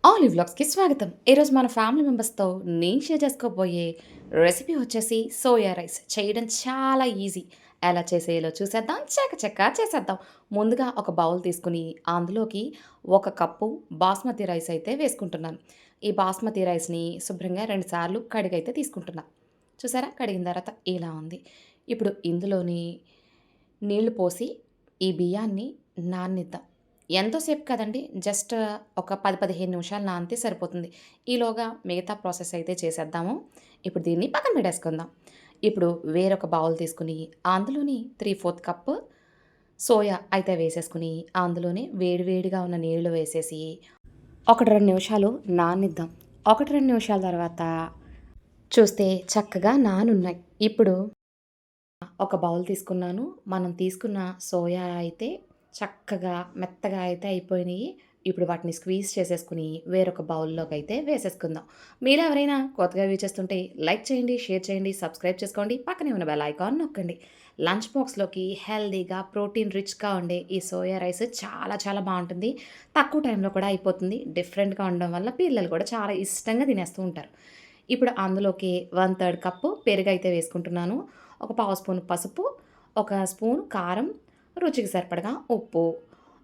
Olive వ్లాగ్స్‌కి స్వాగతం. ఈరోజు మన ఫ్యామిలీ మెంబర్స్‌తో నేను షేర్ చేసుకోబోయే రెసిపీ వచ్చేసి సోయా రైస్. చేయడం చాలా ఈజీ. ఎలా చేసేయాలో చూసేద్దాం. చకచకా చేసేద్దాం. ముందుగా ఒక బౌల్ తీసుకొని అందులోకి 1 కప్పు బాస్మతి రైస్ అయితే వేసుకుంటున్నాను. ఈ బాస్మతి రైస్‌ని శుభ్రంగా 2 సార్లు కడిగైతే తీసుకుంటున్నా. చూసారా? కడిగిన తర్వాత ఇలా ఉంది. ఇప్పుడు ఇందులోని నీళ్లు పోసి ఈ బియ్యాన్ని నాననిద్దాం. ఎంతో సేపు కాదండి. జస్ట్ ఒక 10, 15 నిమిషాలు నానితే సరిపోతుంది. ఈలోగా మిగతా ప్రాసెస్ అయితే చేసేద్దాము. ఇప్పుడు దీన్ని పక్కన పెట్టేసుకుందాం. ఇప్పుడు వేరొక బౌల్ తీసుకొని అందులోని 3/4 కప్పు సోయా అయితే వేసేసుకొని అందులోనే వేడి వేడిగా ఉన్న నీళ్లు వేసేసి 1, 2 నిమిషాలు నాననిద్దాం. 1, 2 నిమిషాల తర్వాత చూస్తే చక్కగా నానున్నాయి. ఇప్పుడు ఒక బౌల్ తీసుకున్నాను. మనం తీసుకున్న సోయా అయితే చక్కగా మెత్తగా అయితే అయిపోయినాయి. ఇప్పుడు వాటిని స్క్వీజ్ చేసేసుకొని వేరొక బౌల్‌లోకైతే వేసేసుకుందాం. మీరెవరైనా కొత్తగా వ్యూ చేస్తుంటే లైక్ చేయండి, షేర్ చేయండి, సబ్స్క్రైబ్ చేసుకోండి. పక్కనే ఉన్న బెల్ ఐకాన్ నొక్కండి. లంచ్ బాక్స్‌లోకి హెల్తీగా, ప్రోటీన్ రిచ్‌గా ఉండే ఈ సోయా రైస్ చాలా చాలా బావుంటుంది. తక్కువ టైంలో కూడా అయిపోతుంది. డిఫరెంట్‌గా ఉండడం వల్ల పిల్లలు కూడా చాలా ఇష్టంగా తినేస్తూ ఉంటారు. ఇప్పుడు అందులోకి 1/3 కప్పు పెరుగైతే వేసుకుంటున్నాను. ఒక పావు స్పూను పసుపు, ఒక స్పూను కారం, రుచికి సరిపడగా ఉప్పు,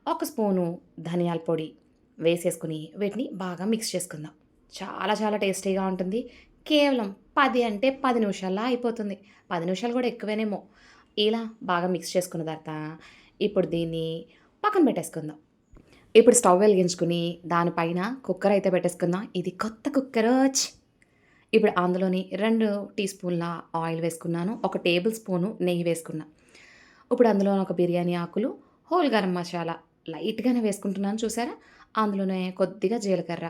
ఒక స్పూను ధనియాల పొడి వేసేసుకొని వీటిని బాగా మిక్స్ చేసుకుందాం. చాలా చాలా టేస్టీగా ఉంటుంది. కేవలం 10 అంటే 10 నిమిషాల్లో అయిపోతుంది. 10 నిమిషాలు కూడా ఎక్కువేనేమో. ఇలా బాగా మిక్స్ చేసుకున్న తర్వాత ఇప్పుడు దీన్ని పక్కన పెట్టేసుకుందాం. ఇప్పుడు స్టవ్ వెలిగించుకొని దానిపైన కుక్కర్ అయితే పెట్టేసుకుందాం. ఇది కొత్త కుక్కరోచ్. ఇప్పుడు అందులోని 2 టీ స్పూన్ల ఆయిల్ వేసుకున్నాను. ఒక టేబుల్ స్పూను నెయ్యి వేసుకున్నా. ఇప్పుడు అందులో ఒక బిర్యానీ ఆకులు, హోల్ గరం మసాలా లైట్‌గానే వేసుకుంటున్నాను చూసారా? అందులోనే కొద్దిగా జీలకర్ర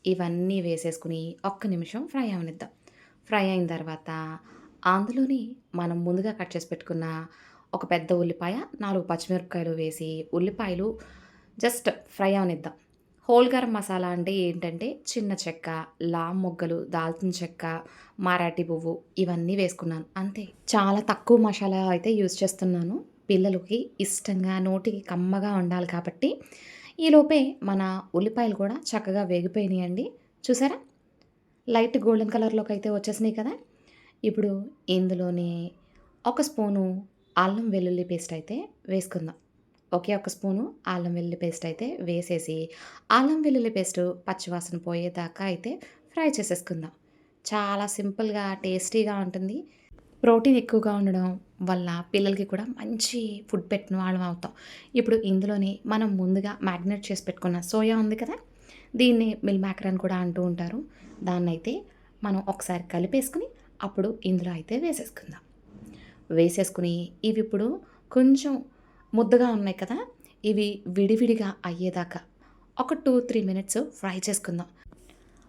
ఇవన్నీ వేసేసుకొని ఒక్క నిమిషం ఫ్రై అవ్వనిద్దాం. ఫ్రై అయిన తర్వాత అందులోని మనం ముందుగా కట్ చేసి పెట్టుకున్న ఒక పెద్ద ఉల్లిపాయ, 4 పచ్చిమిరపకాయలు వేసి ఉల్లిపాయలు జస్ట్ ఫ్రై అవ్వనిద్దాం. హోల్ గరం మసాలా అంటే ఏంటంటే చిన్న చెక్క, లామ్ మొగ్గలు, దాల్చిన చెక్క, మరాఠీ పువ్వు ఇవన్నీ వేసుకున్నాను అంతే. చాలా తక్కువ మసాలా అయితే యూజ్ చేస్తున్నాను. పిల్లలకి ఇష్టంగా నోటికి కమ్మగా ఉండాలి కాబట్టి. ఈలోపే మన ఉల్లిపాయలు కూడా చక్కగా వేగిపోయినాయండి. చూసారా? లైట్ గోల్డెన్ కలర్‌లోకి అయితే వచ్చేసినాయి కదా! ఇప్పుడు ఇందులోనే ఒక స్పూను అల్లం వెల్లుల్లి పేస్ట్ అయితే వేసుకుందాం. ఒకే ఒక స్పూను అల్లం వెల్లుల్లి పేస్ట్ అయితే వేసేసి, అల్లం వెల్లుల్లి పేస్టు పచ్చివాసన పోయేదాకా అయితే ఫ్రై చేసేసుకుందాం. చాలా సింపుల్‌గా, టేస్టీగా ఉంటుంది. ప్రోటీన్ ఎక్కువగా ఉండడం వల్ల పిల్లలకి కూడా మంచి ఫుడ్ పెట్టిన వాళ్ళం అవుతాం. ఇప్పుడు ఇందులోని మనం ముందుగా మ్యాగ్నేట్ చేసి పెట్టుకున్న సోయా ఉంది కదా! దీన్ని మిల్ మేకర్ అని కూడా అంటూ ఉంటారు. దాన్నైతే మనం ఒకసారి కలిపేసుకొని, అప్పుడు ఇందులో అయితే వేసేసుకుందాం. వేసేసుకొని ఇవిప్పుడు కొంచెం ముద్దగా ఉన్నాయి కదా! ఇవి విడివిడిగా అయ్యేదాకా ఒక 2, 3 మినిట్స్ ఫ్రై చేసుకుందాం.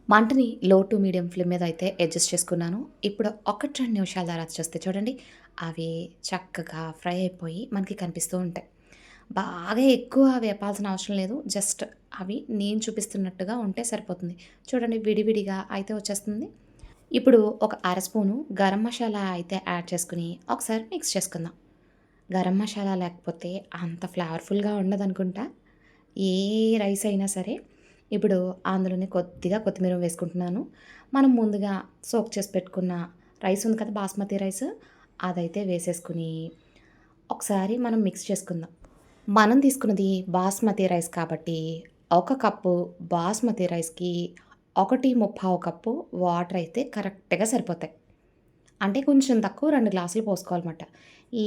మంటని లో టు మీడియం ఫ్లేమ్ మీద అయితే అడ్జస్ట్ చేసుకున్నాను. ఇప్పుడు 1, 2 నిమిషాల తర్వాత చూస్తే చూడండి అవి చక్కగా ఫ్రై అయిపోయి మనకి కనిపిస్తూ ఉంటాయి. బాగా ఎక్కువ వేపాల్సిన అవసరం లేదు. జస్ట్ అవి నేను చూపిస్తున్నట్టుగా ఉంటే సరిపోతుంది. చూడండి విడివిడిగా అయితే వచ్చేస్తుంది. ఇప్పుడు ఒక అర స్పూను గరం మసాలా అయితే యాడ్ చేసుకొని ఒకసారి మిక్స్ చేసుకుందాం. గరం మసాలా లేకపోతే అంత ఫ్లేవర్‌ఫుల్‌గా ఉండదనుకుంటా. ఏ రైస్ అయినా సరే. ఇప్పుడు అందులోనే కొద్దిగా కొత్తిమీర వేసుకుంటున్నాను. మనం ముందుగా సోక్ చేసి పెట్టుకున్న రైస్ ఉంది కదా! బాస్మతి రైస్ అదైతే వేసేసుకొని ఒకసారి మనం మిక్స్ చేసుకుందాం. మనం తీసుకున్నది బాస్మతి రైస్ కాబట్టి ఒక కప్పు బాస్మతి రైస్‌కి 1:35 కప్పు వాటర్ అయితే కరెక్ట్‌గా సరిపోతాయి. అంటే కొంచెం తక్కువ 2 గ్లాసులు పోసుకోవాలన్నమాట.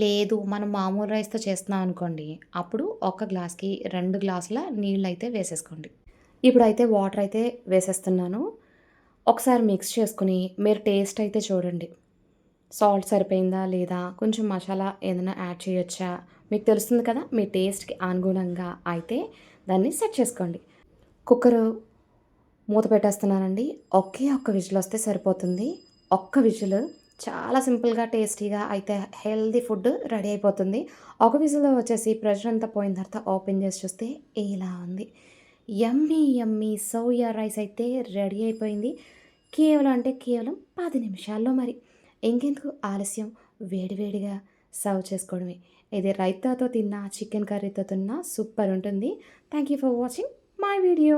లేదు మనం మామూలు రైస్‌తో చేస్తున్నాం అనుకోండి, అప్పుడు ఒక గ్లాస్‌కి 2 గ్లాసుల నీళ్ళైతే వేసేసుకోండి. ఇప్పుడైతే వాటర్ అయితే వేసేస్తున్నాను. ఒకసారి మిక్స్ చేసుకొని మీరు టేస్ట్ అయితే చూడండి. సాల్ట్ సరిపోయిందా లేదా? కొంచెం మసాలా ఏదైనా యాడ్ చేయొచ్చా? మీకు తెలుస్తుంది కదా! మీ టేస్ట్‌కి అనుగుణంగా అయితే దాన్ని సెట్ చేసుకోండి. కుక్కరు మూత పెట్టేస్తున్నానండి. ఒకే ఒక్క విజిల్ వస్తే సరిపోతుంది. ఒక్క విజిల్ చాలా సింపుల్‌గా, టేస్టీగా అయితే హెల్తీ ఫుడ్ రెడీ అయిపోతుంది. ఒక విజిల్‌లో వచ్చేసి ప్రెషర్ అంతా పోయిన తర్వాత ఓపెన్ చేసి చూస్తే ఇలా ఉంది. యమ్మీ యమ్మీ సోయా రైస్ అయితే రెడీ అయిపోయింది. కేవలం అంటే కేవలం 10 నిమిషాల్లో మరి. ఇంకెందుకు ఆలస్యం వేడి వేడిగా సర్వ్ చేసుకోవడమే. ఇది రైతాతో తిన్నా, చికెన్ కర్రీతో తిన్నా సూపర్ ఉంటుంది. Thank you for watching my video.